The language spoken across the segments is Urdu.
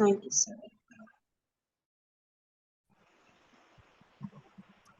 97।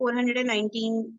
419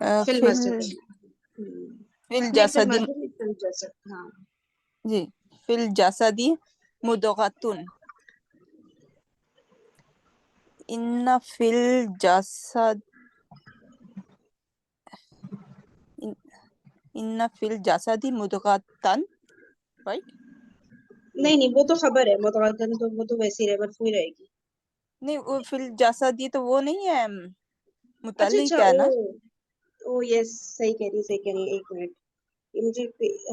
فی فی المسجد. فی نہیں فی الجسد المسجد فی الجسد. ہاں جی فی الجسد مدغۃ ان فی الجسد ان فی الجسد مدغۃ رائٹ. نہیں وہ تو خبر ہے، متغدن تو وہ تو ویسے ہی رہے، مرفوع رہے گی. نہیں وہ فی الجسد تو وہ نہیں ہے، اچھا متعلق اچھا ہے او نا. او یس صحیح کہہ رہی صحیح کہہ رہی. ایک منٹ یہ مجھے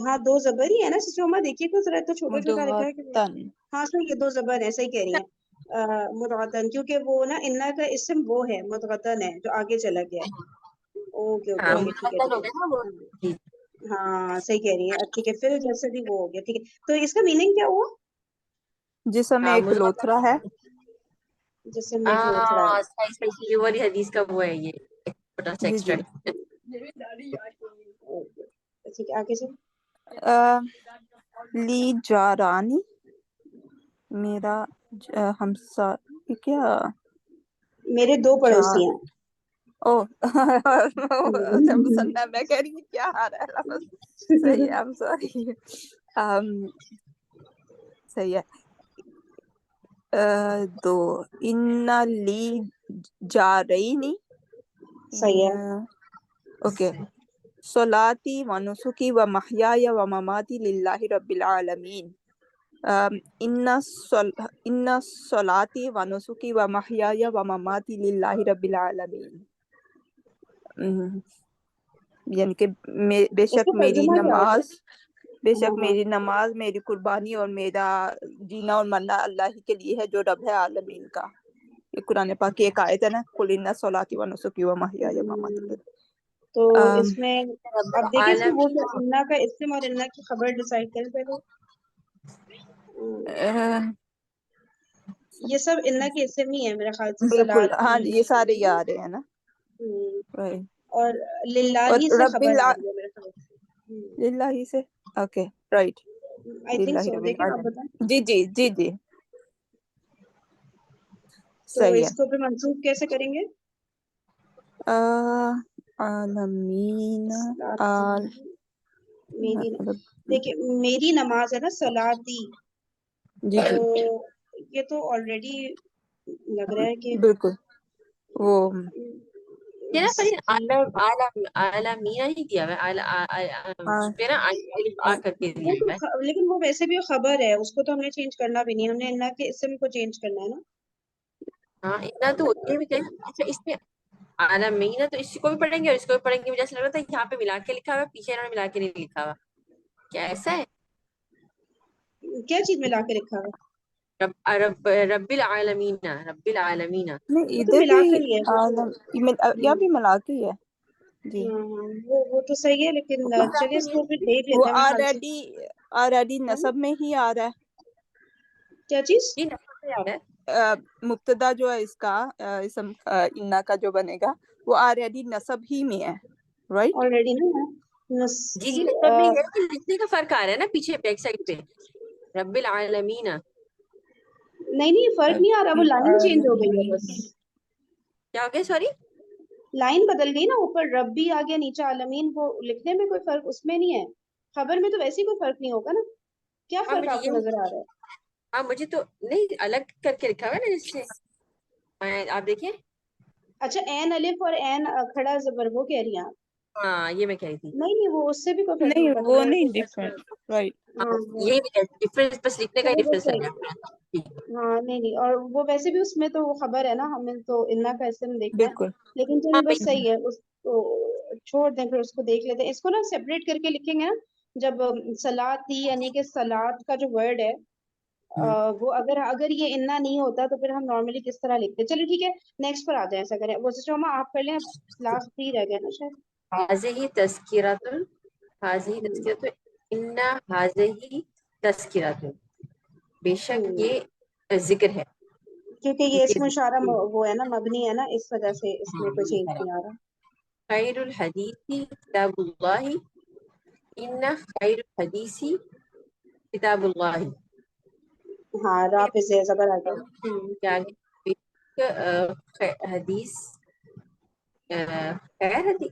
ہاں دو زبر ہی ہے نا سسٹر دیکھیے تو ذرا تو چھوٹا چھوٹا لکھا ہے کہ مدغۃ. ہاں صحیح ہے، دو زبر ہے، صحیح کہہ رہی ہیں. متغدن کیونکہ وہ نا انا کا اسم وہ ہے، متغدن ہے جو آگے چلا گیا ہے. اوکے اوکے ہاں اوکے ٹھیک ہے متبدل ٹھیک ہو ہے. گیا نا وہ. جی ہاں صحیح کہہ رہی ہیں، ٹھیک ہے پھر جیسے بھی وہ ہو گیا. ٹھیک ہے تو اس کا میننگ کیا ہوا؟ جسم ایک متبدل. لوتھڑا ہے. جسم میں ایک لوتھڑا ہے. صحیح صحیح، یہ والی حدیث کا وہ ہے، یہ ایک چھوٹا سا جی جی ایکسٹریکٹ. اوکے ٹھیک ہے آگے سے. لی جارانی میرا ہمسا کیا میرے دو جا پڑوسی ہیں. او اچھا مسنہ میں کہہ رہی ہوں کیا آ رہا ہے لفظ. صحیح ہے، I'm sorry. صحیح ہے. دو ان لی جارینی صحیح ان ہے. اوکے صلاتی و نسکی و محیای و مماتی للہ رب العالمین. ان صلاتی و نسکی و محیای و مماتی للہ رب العالمین. یعنی کہ بے اس شک کا میری ترجمہ کیا ہوتا نماز بے ہے؟ ہاں شک ہاں میری نماز، میری قربانی اور میرا جینا اور مرنا اللہ ہی کے لیے ہے جو رب ہے عالمین کا. یہ قرآن پاک کی ایک آیت ہے نا، قل ان صلاتی و نسکی و محیای و مماتی. تو اس میں رب اب دیکھیں اس میں وہ العالمین. انا کا اسم اور انا کی خبر ڈیسائیڈ کریں پہلے. یہ سب انا کے اسم ہی ہے میرے خیال سے، بالکل ہاں صلاتی. یہ سارے ہی آ رہے ہیں نا. اور للہ اور ہی سے رب خبر آ رہی ہے میرے خیال سے. للہ ہی سے اوکے رائٹ. آئی تھنک للہ سو، رب دیکھیں آپ العالمین. بتائیں. جی جی جی جی تو صحیح ہے. اس کو پھر منسوخ کیسے کریں گے؟ عالمین میری دیکھیں میری نماز ہے نا صلاتی، جی تو جی یہ تو آلریڈی لگ رہا ہے کہ بالکل وہ یہ نا فرین عالمین نہیں دیا ہوا ہے، اس پہ نا آ کر کے دیا وہ ہوا ہے. تو لیکن وہ ویسے بھی خبر ہے، اس کو تو ہم نے چینج کرنا بھی نہیں، ہم نے انا کے اسم کو چینج کرنا ہے نا. ہاں اتنا تو یہ بھی کہیں. اچھا اس میں عالمین تو اس کو بھی پڑھیں گے اور اس کو بھی پڑھیں گے. مجھے ایسا لگ رہا تھا یہاں پہ ملا کے لکھا ہوا ہے، پیچھے انہوں نے ملا کے نہیں لکھا ہوا. کیا ایسا ہے؟ کیا چیز میں لا کے رکھا ہے؟ رب العالمین، رب العالمین. نہیں وہ تو ادھر ملا بھی کر ہی ہے وہ تو. یا بھی ملا کے ہی ہے. جی وہ تو صحیح ہے، لیکن چلیے اس کو پھر دیکھ وہ لیتے ہیں میرے خیال سے. آلریڈی نصب میں ہی آ رہا کیا چیز؟ جی نقل سے آ رہا ہے. مبتدا جو ہے اس کا اسم انا کا جو بنے گا وہ آلریڈی نصب ہی میں ہے رائٹ. آلریڈی نا جی جی نقل میں ہی ہے، لیکن لکھنے کا فرق آ رہا ہے نا پیچھے بیک سائڈ پہ رب العالمین. نہیں فرق نہیں آ رہا، وہ لائن چینج ہو گئی ہے بس. کیا ہو گیا سوری؟ لائن بدل گئی نا، اوپر رب بھی آ گیا نیچے عالمین، وہ لکھنے میں کوئی فرق اس میں نہیں ہے. خبر میں تو ویسے ہی کوئی فرق نہیں ہوگا نا. کیا ہاں فرق مجھے آپ کو نظر آ رہا ہے؟ ہاں مجھے تو نہیں الگ کر کے لکھا ہوا ہے نا جس سے آپ دیکھیں. اچھا این الف اور این کھڑا زبر وہ کہہ رہی ہیں آپ؟ ہاں یہ میں کہہ رہی تھی. نہیں وہ اس سے بھی کوئی فرق نہیں نہیں وہ پڑتا. نہیں ڈفرینٹ رائٹ. ہاں یہی ڈفرینس بس لکھنے کا چلو ڈفرینس بس ہے. صحیح. ہاں نہیں اور وہ ویسے بھی اس میں تو وہ خبر ہے نا، ہمیں تو انا کا اسم دیکھنا ہے. بالکل لیکن ہاں چلیے بس صحیح ہے، اس کو چھوڑ دیں، پھر اس کو دیکھ لیتے ہیں. اس کو نا سیپریٹ کر کے لکھیں گے نا، جب صلاتی یعنی کہ صلاۃ کا جو ورڈ ہے وہ اگر یہ انا نہیں ہوتا تو پھر ہم نارملی کس طرح لکھتے. چلیے ٹھیک ہے نیکسٹ پر آتے ہیں. ایسا کریں وہ سسٹر آپ کر لیں، لاسٹ 3 رہ گئے نا شاید. حاضہ تذکرۃ، حاضہ تذکرۃ، ان حاضہ تذکرۃ، بے شک یہ ذکر ہے. کیونکہ یہ اس میں اشارہ وہ ہے نا مبنی ہے نا، اس وجہ سے اس میں کوئی چینج نہیں آ رہا. خیر الحدیث کتاب اللہ، ان خیر الحدیث کتاب اللہ. ہاں را پہ زبر آ گیا. کیا حدیث خیر حدیث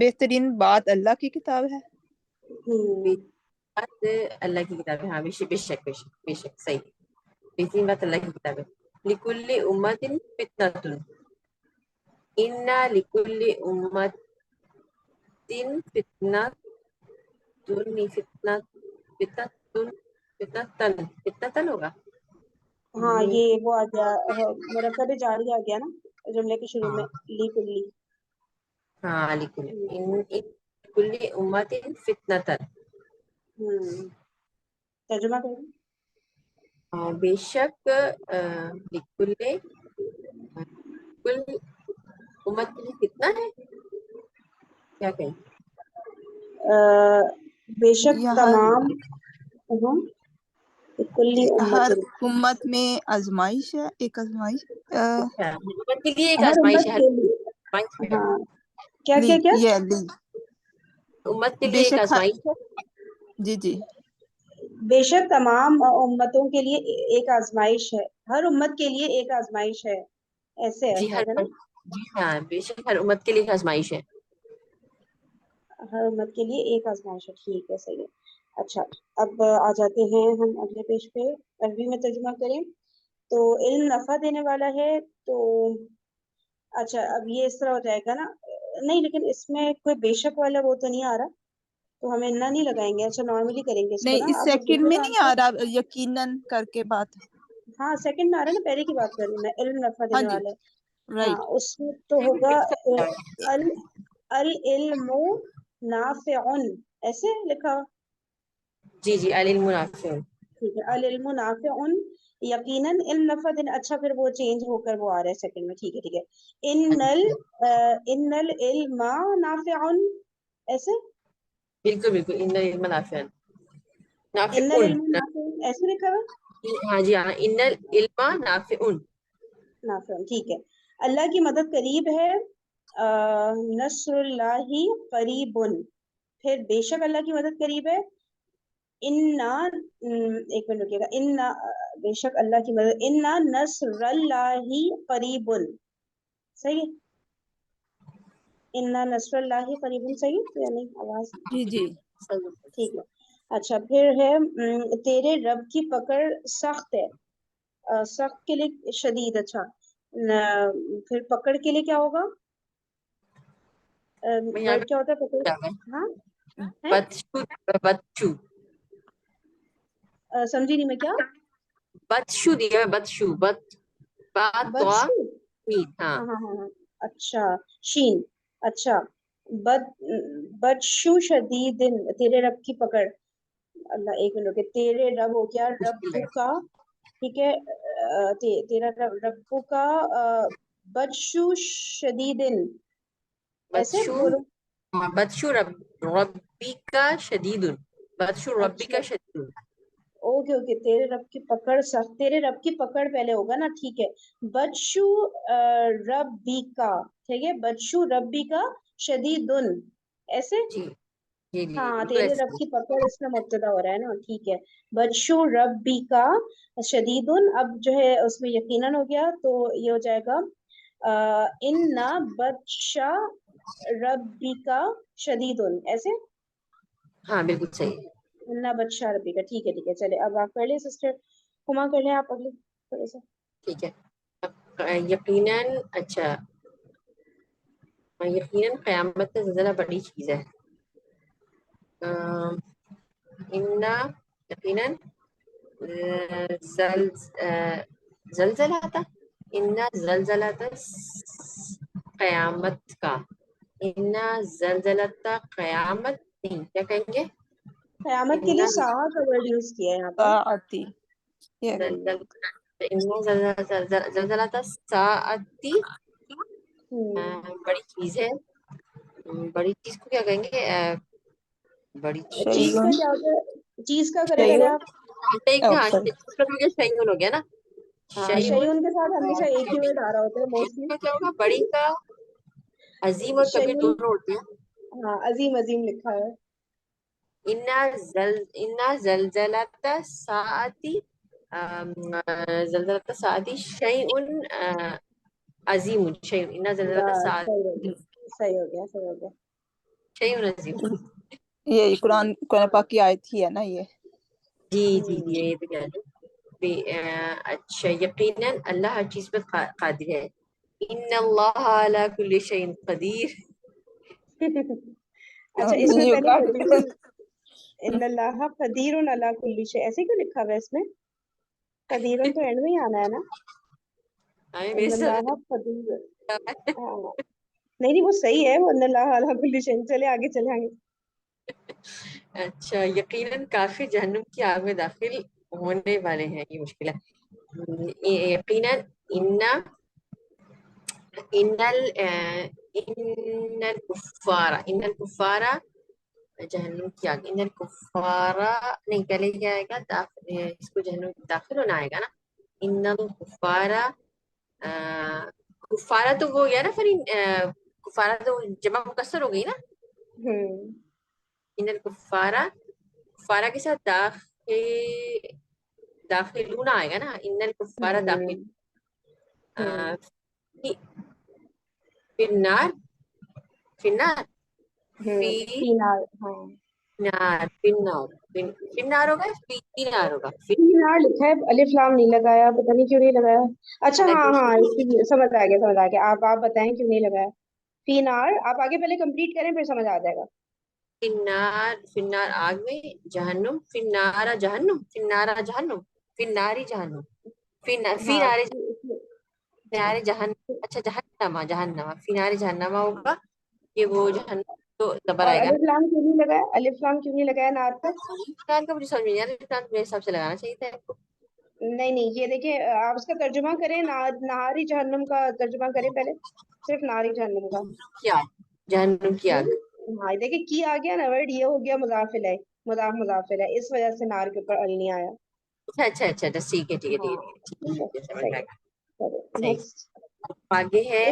بہترین بات اللہ کی کتاب ہے. بات اللہ کی کتاب ہے. ہاں بے شک بے شک صحیح. بہترین بات اللہ کی کتاب ہے. لکل امت فتنۃ انا لکل امت فتنۃ ہوگا. ہاں یہ وہ آ گیا مرکب جاری آ گیا نا جملے کے شروع میں لی کلی. ہاں لکل امت فتنۃ. ترجمہ کریں. بے شک لکل کل امت کے لیے کتنا ہے کیا کہیں. بے شک یا تمام کلی ہر امت امت میں آزمائش ہے. ایک آزمائش امت کے لیے ایک ہر آزمائش امت ہے. کے لیے. آزمائش ہے. ہاں کیا لی کیا کیا یہ لی امت کے بے لیے ایک شک آزمائش ہے. جی بے شک تمام امتوں کے لیے ایک آزمائش ہے. ہر امت کے لیے ایک آزمائش ہے ایسے جی ہے نا. جی ہاں بے شک ہر امت کے لیے ایک آزمائش ہے. ہر امت کے لیے ایک آزمائش ہے. ٹھیک ہے صحیح ہے. اچھا اب آ جاتے ہیں ہم اگلے پیج پہ. عربی میں ترجمہ کریں تو علم نفع دینے والا ہے. تو اچھا اب یہ اس طرح ہو جائے گا نا. نہیں لیکن اس میں کوئی بے شک والا وہ تو نہیں آ رہا تو ہم اتنا نہیں لگائیں گے. اچھا نارملی کریں گے اس کو نہیں. نا. اس آپ لوگ سیکنڈ دیکھو میں نا نہیں آ آنسر. رہا یقیناً کر کے بات. ہاں سیکنڈ میں آ رہا ہے نا. پہلے کی بات کر رہی ہوں میں. علم نفع ہاں دینے جی والا ہے. ہاں رائٹ. اس میں تو ہوگا العلم نافع ایسے لکھا. جی العلم نافع. ٹھیک ہے. العلم نافع یقیناً علم نفع دن. اچھا پھر وہ چینج ہو کر وہ آ رہا ہے سیکنڈ میں. ٹھیک ہے ان العلم نافع ایسے. بالکل ان العلم نافع. ان العلم نافع ایسے لکھا ہوا. ہاں جی ہاں ان العلم نافع. نافع ٹھیک ہے. اللہ کی مدد قریب ہے. نصر اللہ قریب. پھر بے شک اللہ کی مدد قریب ہے. انا ایک منٹ رکیے گا. انا بے شک اللہ کی مدد. انا نصر اللہ قریب. صحیح ہے. انا نصر اللہ قریب صحیح یا نہیں آواز. جی ٹھیک ہے. اچھا پھر ہے تیرے رب کی پکڑ سخت ہے. سخت کے لیے شدید. اچھا پھر پکڑ کے لیے کیا ہوگا. یہاں ورب کیا ہوتا ہے پکڑ. پہ ہاں بدشو سمجھی نہیں میں. کیا بدشو دیا ہے. بدشو بدشو. ہاں ہاں اچھا شین. اچھا بدشو شدید. تیرے رب کی پکڑ. اللہ ایک منٹ. تیرے رب ہو گیا رب کا. ٹھیک ہے. تیرا رب کا بدشو شدید ایسے بولو. بدشو ربی کا شدید. بدشو ربی اچھا کا شدید. اوکے تیرے رب کی پکڑ سخت. تیرے رب کی پکڑ پہلے ہوگا نا. ٹھیک ہے. بدشو ربی کا. ٹھیک ہے. بدشو ربی کا شدید ایسے. جی ہاں بالکل تیرے رب ایسے. کی پکڑ اس میں مبتدا ہو رہا ہے نا. ٹھیک ہے. بدشو ربی کا شدید. اب جو ہے اس میں یقیناً ہو گیا تو یہ ہو جائے گا ان بدشا ربی کا شدید ایسے. ہاں بالکل صحیح. ان بدشا ربی کا. ٹھیک ہے چلے اب آپ کر لیں سسٹر ہما. کر لیں آپ اگلے تھوڑے سا. ٹھیک ہے. یقیناً اچھا یقیناً قیامت سے زلزلہ بڑی چیز ہے. یقیناً زلزلہ تھا. زلزلہ قیامت کا. زلزلہ قیامت نہیں کیا کہیں گے. قیامت کے لیے ساعہ کا ورڈ یوز کیا ہے یہاں پر. آتی زلزلہ ساعتی. بڑی چیز ہے. بڑی چیز کو کیا کہیں گے. بڑی چیز کا کیا ہوتا ہے. چیز کا کریں پہلے آپ. شیئن ہو گیا نا. ہاں شیون کے ساتھ ہمیشہ ایک ہی ورڈ آ رہا ہوتا ہے موسٹلی. کیا ہوگا. بڑی کا عظیم اور کبیر شیون. دونوں ہوتے ہیں. ہاں عظیم لکھا ہے. انا زلزلۃ الساعۃ شیء عظیم. ان زلزلۃ الساعۃ صحیح ہو گیا صحیح ہو گیا. صحیح ہونا چاہیے. یہ قرآن پاک کی آیت ہی ہے نا یہ. جی جی جی یہ تو کہہ دوں. اچھا یقیناً اللہ ہر چیز پر قادر ہے. ان اللہ علی کل شیء قدیر. اچھا اس میں یہ پہلے کاٹ قدیر ان اللہ قدیر علی کل شیء ایسے کیوں لکھا ہوا ہے اس میں؟ قدیر تو اینڈ میں ہی آنا ہے نا. ان اللہ قدیر نہیں وہ صحیح ہے وہ ان اللہ علی کل شیء. چلے آگے چلے آگے. اچھا یقیناً کافر جہنم کی آگ میں داخل ہونے والے ہیں. یہ مشکل ہے. یقیناً ان الکفار جہنم کی آگ. ان الکفار نہیں پہلے کیا آئے گا؟ اس کو جہنم داخل ہونا آئے گا نا. ان الکفار کفارہ تو وہ ہو گیا نا پھر. کفارہ تو جمع مکسر ہو گئی نا. ان الکفارہ کفارہ کے ساتھ داخلون آئے گا نا. ان الکفارہ داخل فی النار ہوگا. فی النار ہوگا. نار لکھا ہے الف لام نہیں لگایا پتہ نہیں کیوں نہیں لگایا. اچھا ہاں سمجھ آ گیا. آپ بتائیں کیوں نہیں لگایا. فی نار آپ آگے پہلے کمپلیٹ کریں پھر سمجھ آ جائے گا. فی النار آگ میں. جہنم فی النار جہنم فی النار جہنم فی النار جہنم فی نار جہنم. اچھا جہنم فی نار جہنم ہوگا. یہ وہ جہنم تو زبر اور آئے گا. الف لام کیوں نہیں لگایا؟ الف لام کیوں نہیں لگایا نار پر؟ کا مجھے سمجھ نہیں آیا. میرے حساب سے لگانا چاہیے تھا. نہیں یہ دیکھیں آپ اس کا ترجمہ کریں. ناری جہنم کا ترجمہ کریں پہلے. صرف ناری جہنم کا. کیا جہنم کی آگ. ہاں دیکھیں کی آ گیا نا ورڈ. یہ ہو گیا مضاف ہے مضاف ہے. اس وجہ سے نار کے اوپر ال نہیں آیا. اچھا ٹھیک ہے سمجھ آ گیا. صحیح. نیکسٹ آگے ہے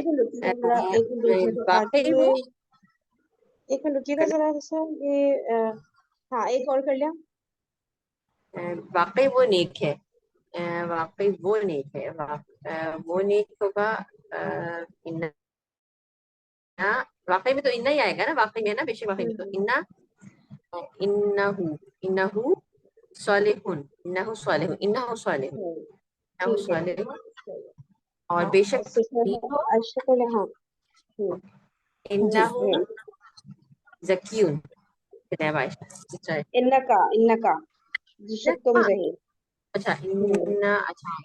واقعی وہ ایک منٹ رکیے گا ذرا سا. یہ ہاں ایک اور کر لیا. واقعی وہ نیک ہے. واقعی وہ نیک ہے. وہ نیک ہوگا. واقعی میں تو انا ہی آئے گا نا. واقعی میں نا بے شک واقعی میں تو انہو صالح ٹھیک ہے اور بے شک ہاں جی انہو زکیون. انکا جی شک تم ذہین. اچھا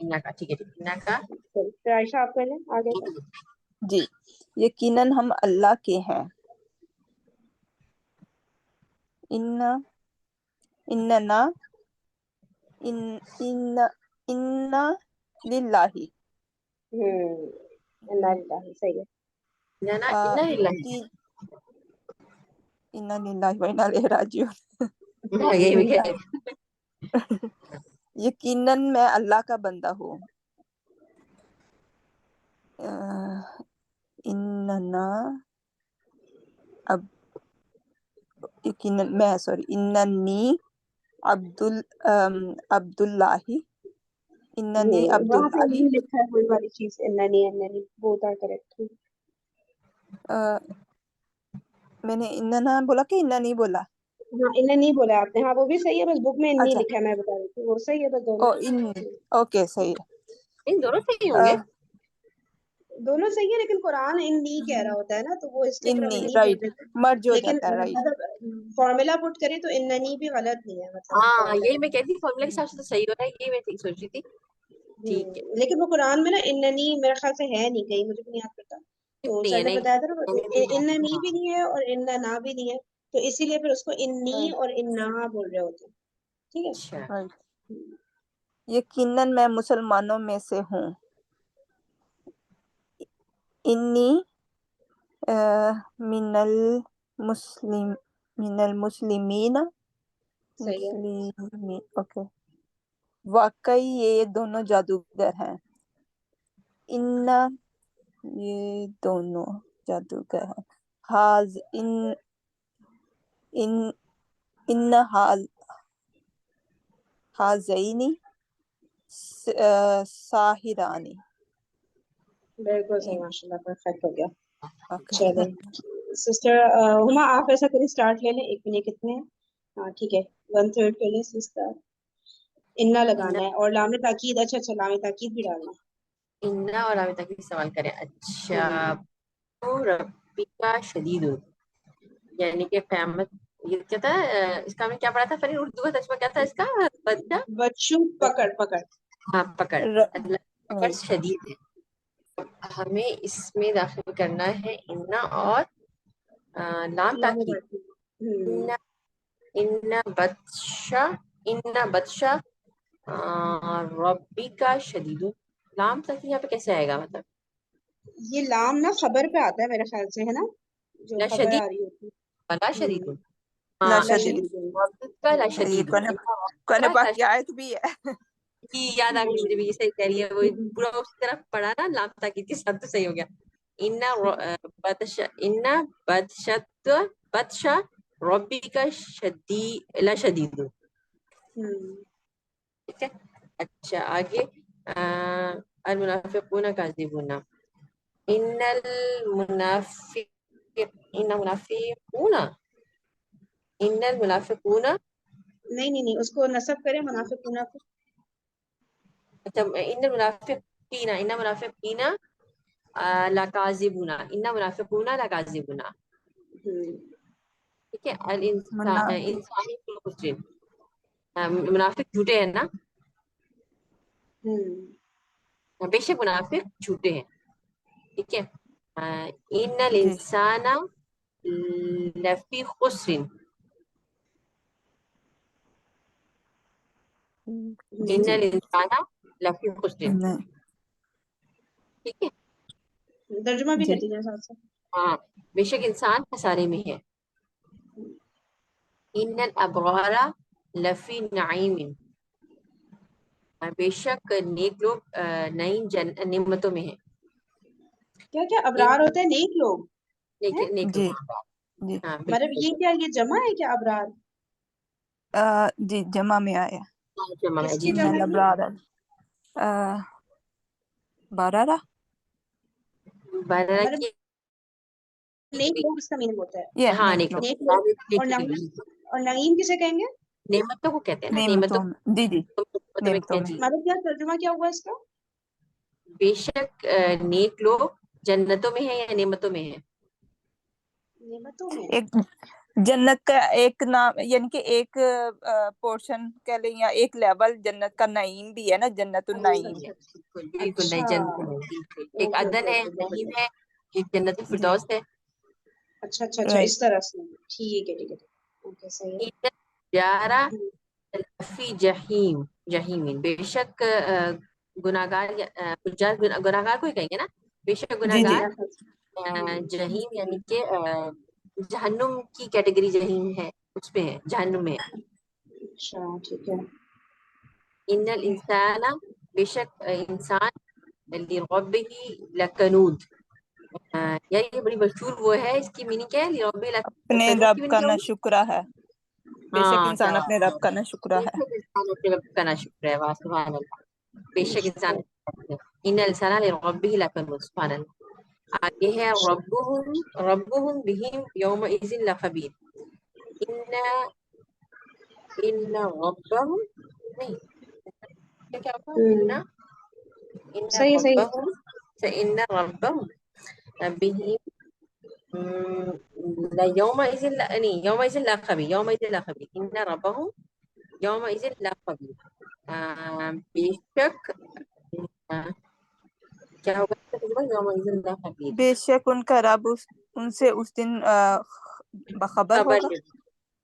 انا کا ٹھیک ہے. انا کا پھر عائشہ آپ پہلے آگے. جی یقیناً ہم اللہ کے ہیں. اننا للہ. صحیح ہے. انا للہ. انا للہ و انا الیہ راجعون. یہ بھی کہہ یقیناً میں اللہ کا بندہ ہوں. اننا اب یقیناً میں اننی عبد اللہ. اننی عبد وہاں پہ اللہ. نہیں لکھا ہے کوئی والی چیز. اننی بہت آ کریکٹ. میں نے اننا بولا کہ اننا نہیں بولا. ہاں انہیں نہیں بولا آپ نے. ہاں وہ بھی صحیح ہے بس بک میں نہیں اچھا لکھا ہے. میں بتا رہی تھی وہ صحیح ہے بس او دونوں. اوکے صحیح ان دونوں صحیح ہوں ہے. گے. دونوں صحیح ہے لیکن قرآن ان نہیں کہہ رہا ہوتا ہے نا تو وہ اس لیے پھر ہم انی نہیں بول رائٹ دیتے. مرج ہو لیکن جاتا ہے. رائٹ اگر فارمولا پٹ کرے تو اننی بھی غلط نہیں ہے. ہاں مطلب یہی میں کہتی. فارمولا کے حساب سے تو صحیح ہو رہا ہے. یہ میں ٹھیک سوچ رہی تھی. ٹھیک ہے. لیکن وہ قرآن میں نا اننی میرے خیال سے ہے نہیں کہیں. مجھے بھی نہیں یاد کرتا. تو نہیں سر ہے نے نہیں. بتایا تھا نا اننی بھی نہیں ہے اور اننا بھی نہیں ہے. تو اسی لیے پھر اس کو انی اور انا بول رہے ہوتے ہیں. ٹھیک ہے. اچھا رائٹ. یقیناً میں مسلمانوں میں سے ہوں. انی من المسلمین. صحیح ہے. اوکے. واقعی یہ دونوں جادوگر ہیں. یہ دونوں جادوگر ہیں. ان ہذین ساحران. بالکل صحیح. ماشاء اللہ پرفیکٹ ہو گیا. Okay. چلے سسٹر ہما آپ ایسا کریں اسٹارٹ لے لیں. 1 منٹ کتنے ہیں؟ ہاں ٹھیک ہے 1/3 پہ لیں سسٹر. انا لگانا ہے اور لام تاکید. اچھا لام تاکید بھی ڈالنا. انا اور آگے تک سوال کریں. اچھا ہوں. تو ربی کا شدید یعنی کہ قیامت یہ کیا تھا اس کا ہم نے کیا پڑھا تھا فرین اردو کا ترجمہ کیا تھا اس کا بدہ بچوں پکڑ. ہاں پکڑ اللہ کی پکڑ Right. شدید ہے. ہمیں اس میں داخل کرنا ہے انا اور لام لام تاکید. تاکید. ان بطشا ربی کا شدید. لام تاکید یہاں پہ کیسے آئے گا مطلب یہ لام نا خبر پہ آتا ہے میرے خیال سے ہے نا جو لا خبر شدید آ رہی ہوتی ولا ہے. شدید. لا ہاں شدید. ربی کا لا یہ شدید قرآن پاک کی آیت بھی ہے. یاد آ گئی مجھے بھی. یہ صحیح کہہ رہی ہے وہ پورا اس طرف پڑھا نا لام تاکید کے ساتھ تو صحیح ہو گیا. ان بطشا ربی کا لا شدید. ٹھیک ہے. اچھا آگے المنافقون کاذبون. ان المنافقون نہیں اس کو نصب کریں منافقون کو. اچھا ان منافقین لکاذبون. ان منافقون لکاذبون. ٹھیک ہے. انسانی منافق جھوٹے ہیں نا. بے شک منافق جھوٹے ہیں. ٹھیک ہے. ان جی الانسان لفی خسر. ان جی الانسان لفی خسر. نہیں. ٹھیک ہے. ترجمہ بھی جی کر دیجیے ساتھ ساتھ. ہاں بے شک انسان خسارے میں ہے. ان الابرار لفی نعیم. بے شک نیک لوگ نعیم نعمتوں میں ہیں. کیا ابرار ہوتے ہیں نیک لوگ ہیں؟ نیک جی لوگ. جی ہاں مطلب بالکل یہ کیا یہ جمع ہے کیا ابرار؟ جی جمع میں آیا. جمع ہے. کس جی کی ان جمع ہے؟ الابرار بارارا. بارہ مطلب کی نیک لوگ اس کا میننگ ہوتا ہے. یہ ہاں نیک نیک لوگ. نیک لوگ اور لوگ نعیم. اور نعیم کسے کہیں گے؟ نعمتوں کو کہتے ہیں نا. نعمتوں نعمتوں میں. جی نعمتوں میں نعمتوں میں. جی. مطلب کیا ترجمہ کیا ہوا اس کا؟ بے شک نیک لوگ جنتوں میں ہیں یا نعمتوں میں ہیں. نعمتوں میں. ایک جنت کا ایک نام یعنی کہ ایک پورشن کہہ لیں یا ایک لیول جنت کا نعیم بھی ہے نا. جنت اچھا النعیم. اچھا بالکل نہیں اچھا. جنت میں بالکل. ایک اوکے عدن اوکے ہے اوکے بہت نعیم بڑھیا. ہے ایک جنت جی الفردوس ہے. اچھا رائٹ. اس طرح سے. ٹھیک ہے اوکے صحیح ہے. جارا فی جہیم. جہیم بے شک گناہگار گناہگار کو ہی کہیں گے نا. بے شک جی جی گناہگار جہیم یعنی کہ جہنم کی کیٹیگری جہنم ہے اس پہ ہے جہنم میں. اچھا ٹھیک ہے. ان الانسان بے شک انسان لربہ لکنود. یہ بڑی مشہور وہ ہے. اس کی میننگ کیا ہے؟ لربہ اپنے لکنود کی رب میننگ کا کیا نہ ہوگی؟ شکرہ ہے. بے شک ہاں کیا انسان اپنے رب کا نہ شکرہ بے ہے. شک انسان اپنے رب کا نا شکر ہے. واہ سبحان اللہ. بے شک انسان ان الانسان لربہ لکنود. سبحان اللہ. آگے ہے ربهم بهم یومئذ لخبیر. ان ربهم نہیں کیا ہوگا؟ ان صحیح صحیح. ربهم بهم يومئذ نہیں یومئذ لخبیر. یومئذ لخبیر. ان ربهم یومئذ لخبیر. بے شک کیا ہوگا یومئذ لخبیر. بے شک ان کا رب ان سے اس دن باخبر خبر ہوگا.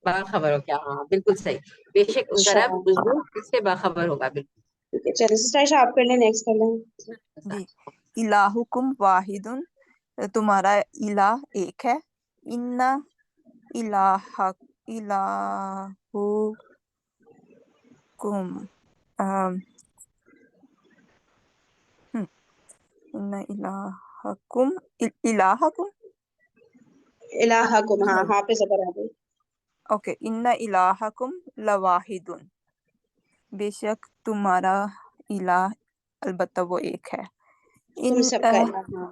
باخبر ہو. کیا ہاں بالکل صحیح. بے شک ان کا اچھا رب اس دن اس سے باخبر ہوگا. بالکل. ٹھیک ہے. چلیں سسٹر عائشہ آپ کر لیں. نیکسٹ کر لیں. جی الہکم واحد. تمہارا الہ ایک ہے. ان الہکم ان الہکم الہکم الہکم. ہاں پہ زبر آ گئی. اوکے. ان الہکم لواحد. بے شک تمہارا الہ البتہ وہ ایک ہے. تم ان سب کا الہ. ہاں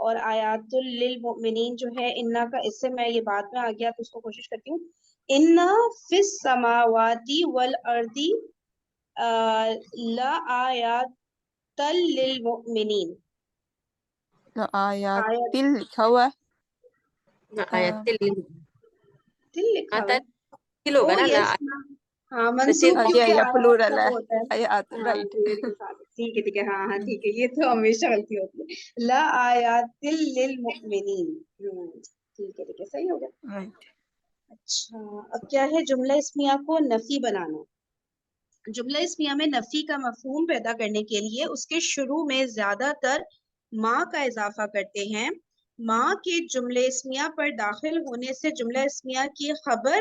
اور آیات للمؤمنین جو ہے انا کا، اس سے میں یہ بعد میں آ گیا تو اس کو کوشش کرتی ہوں. انا فی السماواتی والارض لآیات للمؤمنین. آیات آیات تل لکھا ہوا ہے آیت تل لکھا ہوا ہے. تل ہوگا نا یس، ہاں منصوب تل کیونکہ یہ آیات پلورل کا ہے وہ ہوتا ہے. آیات ہاں رائٹ. ٹھیک ہے ٹھیک ہے، ہاں ہاں ٹھیک ہے، یہ تو ہمیشہ غلطی ہوتی ہے. لا آیات للمؤمنین. ٹھیک ہے ٹھیک ہے، صحیح ہو گیا. اچھا، اب کیا ہے جملہ اسمیہ کو نفی بنانا. جملہ اسمیہ میں نفی کا مفہوم پیدا کرنے کے لیے اس کے شروع میں زیادہ تر ماں کا اضافہ کرتے ہیں. ماں کے جملہ اسمیہ پر داخل ہونے سے جملہ اسمیہ کی خبر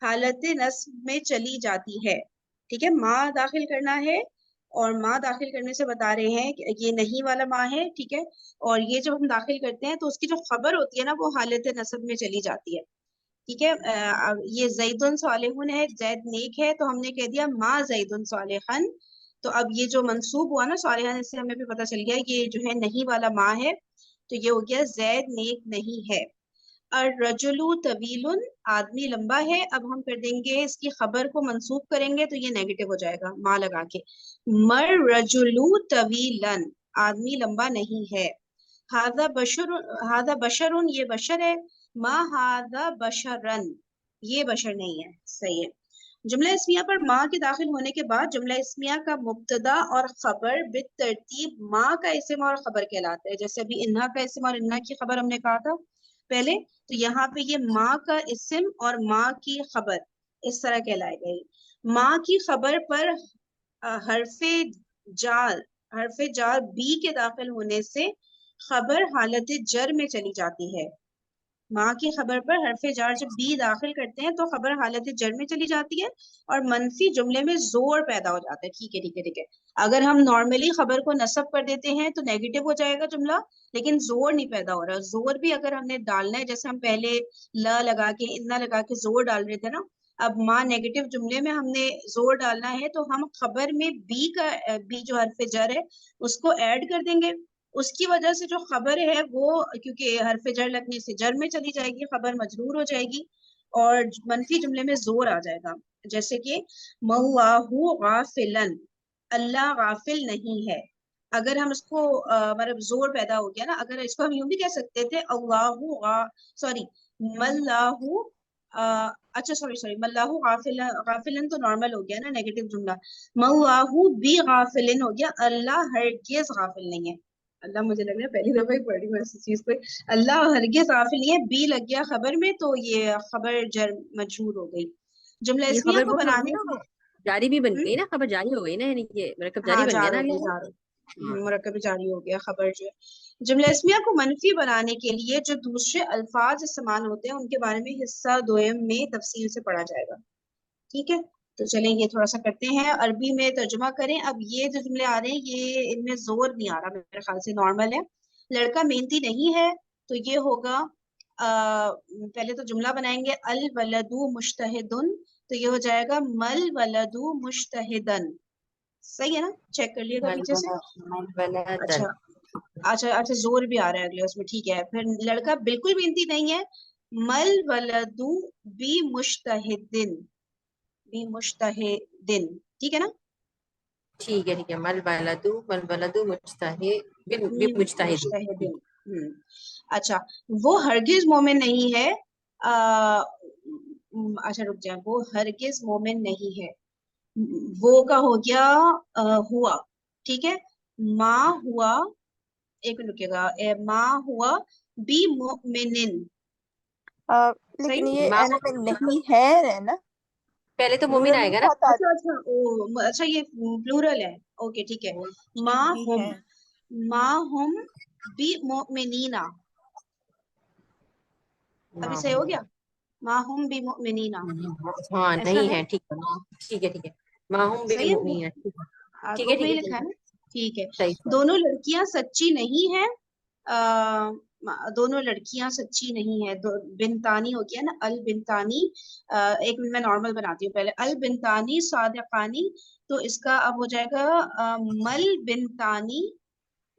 حالت نصب میں چلی جاتی ہے. ٹھیک ہے، ماں داخل کرنا ہے اور ماں داخل کرنے سے بتا رہے ہیں کہ یہ نہیں والا ماں ہے. ٹھیک ہے، اور یہ جب ہم داخل کرتے ہیں تو اس کی جو خبر ہوتی ہے نا وہ حالت نصب میں چلی جاتی ہے. ٹھیک ہے، یہ زید صالحون ہے، زید نیک ہے، تو ہم نے کہہ دیا ما زید صالحن. تو اب یہ جو منصوب ہوا نا صالحن، اس سے ہمیں بھی پتہ چل گیا یہ جو ہے نہیں والا ما ہے، تو یہ ہو گیا زید نیک نہیں ہے. الرجل طویل، آدمی لمبا ہے. اب ہم کر دیں گے اس کی خبر کو منصوب کریں گے تو یہ نیگیٹو ہو جائے گا ما لگا کے. مر رجل طویلا، آدمی لمبا نہیں ہے. ہاذا بشر، ہاذا بشر، یہ بشر ہے. ما ہاذا بشرن، یہ بشر نہیں ہے. صحیح ہے. جملہ اسمیہ پر ما کے داخل ہونے کے بعد جملہ اسمیہ کا مبتدا اور خبر بالترتیب ما کا اسم اور خبر کہلاتا ہے. جیسے ابھی انہا کا اسم اور انہا کی خبر ہم نے کہا تھا پہلے، تو یہاں پہ یہ ماں کا اسم اور ماں کی خبر اس طرح کہلائے گئی. ماں کی خبر پر حرف جار بی کے داخل ہونے سے خبر حالت جر میں چلی جاتی ہے. ماں کی خبر پر حرف جار جب بی داخل کرتے ہیں تو خبر حالت جر میں چلی جاتی ہے اور منفی جملے میں زور پیدا ہو جاتا ہے. ٹھیک ہے ٹھیک ہے ٹھیک ہے. اگر ہم نارملی خبر کو نصب کر دیتے ہیں تو نیگیٹو ہو جائے گا جملہ، لیکن زور نہیں پیدا ہو رہا. زور بھی اگر ہم نے ڈالنا ہے، جیسے ہم پہلے لا لگا کے انا لگا کے زور ڈال رہے تھے نا، اب ماں نیگیٹو جملے میں ہم نے زور ڈالنا ہے تو ہم خبر میں بی جو حرف جر ہے اس کو ایڈ کر دیں گے. اس کی وجہ سے جو خبر ہے وہ کیونکہ حرف جر لگنے سے جر میں چلی جائے گی، خبر مجرور ہو جائے گی اور منفی جملے میں زور آ جائے گا. جیسے کہ مَوَّاهُ غافلن، اللہ غافل نہیں ہے. اگر ہم اس کو مطلب زور پیدا ہو گیا نا، اگر اس کو ہم یوں بھی کہہ سکتے تھے مَلَّاهُ، اچھا سوری مَلَّاهُ غافلن تو نارمل ہو گیا نا نیگیٹو جملہ. مَوَّاهُ بِغَافِلٍ ہو گیا، اللہ ہرگز غافل نہیں ہے. اللہ مجھے لگ رہا ہے پہلی دفعہ پڑھ رہی ہوں ایسی چیز کو. اللہ ہرگز غافل نہیں ہے، بی لگ گیا خبر میں تو یہ خبر جر مجرور ہو گئی. جملہ یہ اسمیہ خبر کو وہ ہوگی بنانے نا، کی جاری بھی بن گئی نا، خبر جاری ہو گئی نا، یعنی یہ مرکب جاری ہاں بن گیا جار نا ہو اگلے گئی، میں. جار ہو ہاں. مرکب جاری ہو گیا خبر جو ہے. جملہ اسمیہ کو منفی بنانے کے لیے جو دوسرے الفاظ استعمال ہوتے ہیں ان کے بارے میں حصہ دوئم میں تفصیل سے پڑھا جائے گا. ٹھیک ہے، تو چلیں یہ تھوڑا سا کرتے ہیں، عربی میں ترجمہ کریں. اب یہ جو جملے آ رہے ہیں یہ ان میں زور نہیں آ رہا، میرے خیال سے نارمل ہے. لڑکا محنتی نہیں ہے تو یہ ہوگا پہلے تو جملہ بنائیں گے الولد مجتہدن، تو یہ ہو جائے گا مل ولد مجتہدن. صحیح ہے نا؟ چیک کر لیے گا پیچھے سے. اچھا اچھا اچھا، زور بھی آ رہا ہے اگلے اس میں. ٹھیک ہے، پھر لڑکا بالکل محنتی نہیں ہے، مل ولد بی مجتہدن، بی مجتہدن. ٹھیک ہے نا؟ ٹھیک ہے ٹھیک ہے. مل ولد مجتہد. مجتہدن. اچھا، وہ ہرگز مومن نہیں ہے. اچھا رک جائیں، وہ ہرگز مومن نہیں ہے. وہ کا ہو گیا ہوا. ٹھیک ہے، ماں ہوا، ایک رکے گا، ماں ہوا بی مؤمنن. لیکن صحیح. یہ ماں اینا میں نہیں ہے نا، پہلے تو مومن پلورل آئے گا نہیں نا. آتا. اچھا یہ پلورل ہے. اوکے ٹھیک ہے. ماں نہیں ہم، ہے. ماں ہم بی مؤمنین. ابھی صحیح ہو گیا، ماں ہم بی مؤمنین. ہاں ایسا نہیں ہے، ہے. ٹھیک ہے ٹھیک ہے ٹھیک ہے. ماہم صحیح ہے. بالمؤمنین. ٹھیک ہے بک میں ٹھیک ہی ہے لکھا ہے نا. ٹھیک ہے. صحیح. دونوں لڑکیاں سچی نہیں ہیں. دونوں لڑکیاں سچی نہیں ہے. بنتانی ہو گیا نا، البنتانی. ایک منٹ میں نارمل بناتی ہوں پہلے. البنتانی صادقانی، تو اس کا اب ہو جائے گا مل بنتانی